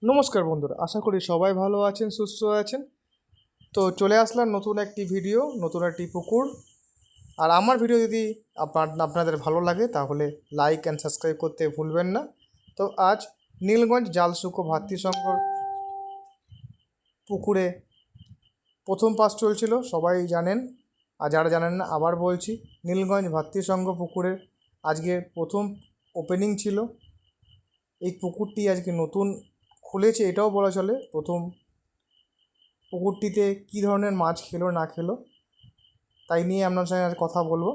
নমস্কার বন্ধুরা, আশা করি সবাই ভালো আছেন, সুস্থ আছেন। তো চলে আসলাম নতুন একটি ভিডিও, নতুন একটি পুকুর। আর আমার ভিডিও যদি আপনাদের ভালো লাগে তাহলে লাইক অ্যান্ড সাবস্ক্রাইব করতে ভুলবেন না। তো আজ নীলগঞ্জ জালসুকো ভাতৃসংঘর পুকুরে প্রথম পাস চলছিল, সবাই জানেন। আর যারা জানেন না আবার বলছি, নীলগঞ্জ ভাতৃসংঘ পুকুরের আজকে প্রথম ওপেনিং ছিল। এই পুকুরটি আজকে নতুন খুলেছে, এটাও বলা চলে। প্রথম পুকুরটিতে কী ধরনের মাছ খেলো না খেলো তাই নিয়ে আপনার সঙ্গে আজ কথা বলবো।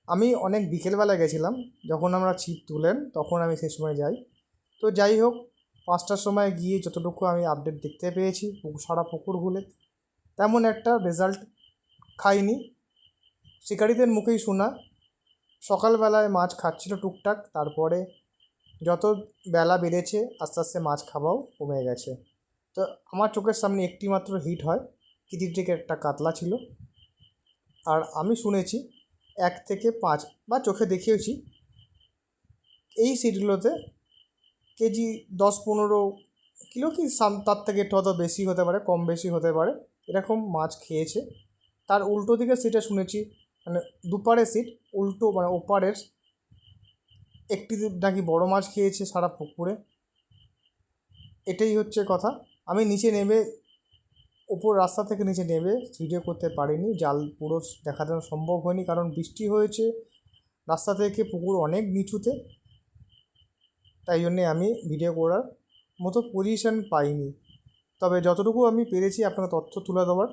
আমি অনেক বিকেলবেলায় গেছিলাম, যখন আমরা ছিপ তুলেন তখন আমি সেই সময় যাই। তো যাই হোক, 5টার সময় গিয়ে যতটুকু আমি আপডেট দেখতে পেয়েছি সারা পুকুর ঘুরে তেমন একটা রেজাল্ট খাইনি। শিকারীদের মুখেই শোনা, সকালবেলায় মাছ খাচ্ছিল টুকটাক, তারপরে যত বেলা বেড়েছে আস্তে আস্তে মাছ খাওয়াও কমে গেছে। তো আমার চোখের সামনে একটি মাত্র হিট হয়, কিতিটিকে একটা কাতলা ছিল। আর আমি শুনেছি 1 থেকে 5 বা চোখে দেখিয়েছি এই সিটগুলোতে কেজি 10-15 কিলো কি তার থেকে একটু হয়তো বেশি হতে পারে, কম বেশি হতে পারে, এরকম মাছ খেয়েছে। তার উল্টো দিকের সিটে শুনেছি, মানে দুপারের সিট উল্টো, মানে ওপারের একটি নাকি বড় মাছ খেয়েছে সারা পুকুরে। এটাই হচ্ছে কথা। আমি নিচে নেমে, ওপর রাস্তা থেকে নিচে নেমে ভিডিও করতে পারিনি, জাল পুরো দেখানো সম্ভব হয়নি, কারণ বৃষ্টি হয়েছে, রাস্তা থেকে পুকুর অনেক নিচুতে। তাই জন্যে আমি ভিডিও করার মতো পজিশন পাইনি। তবে যতটুকু আমি পেরেছি আপনাকে তথ্য তুলে দেওয়ার,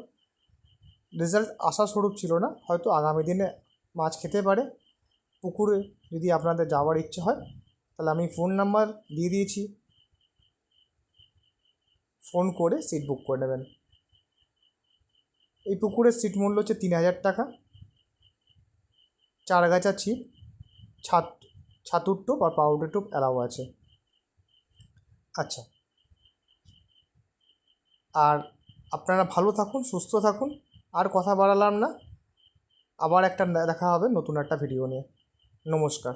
রেজাল্ট আশাস্বরূপ ছিল না। হয়তো আগামী দিনে মাছ খেতে পারে। পুকুরে যদি আপনাদের যাওয়ার ইচ্ছে হয় তাহলে আমি ফোন নাম্বার দিয়ে দিয়েছি, ফোন করে সিট বুক করে নেবেন। এই পুকুরের সিট মূল্য হচ্ছে 3000 টাকা। 4 গাছা ছিপ, ছাতুর টোপ আর পাউডার টোপ অ্যালাউ আছে। আচ্ছা, আর আপনারা ভালো থাকুন, সুস্থ থাকুন। আর কথা বাড়ালাম না, আবার একটা দেখা হবে নতুন একটা ভিডিও নিয়ে। নমস্কার।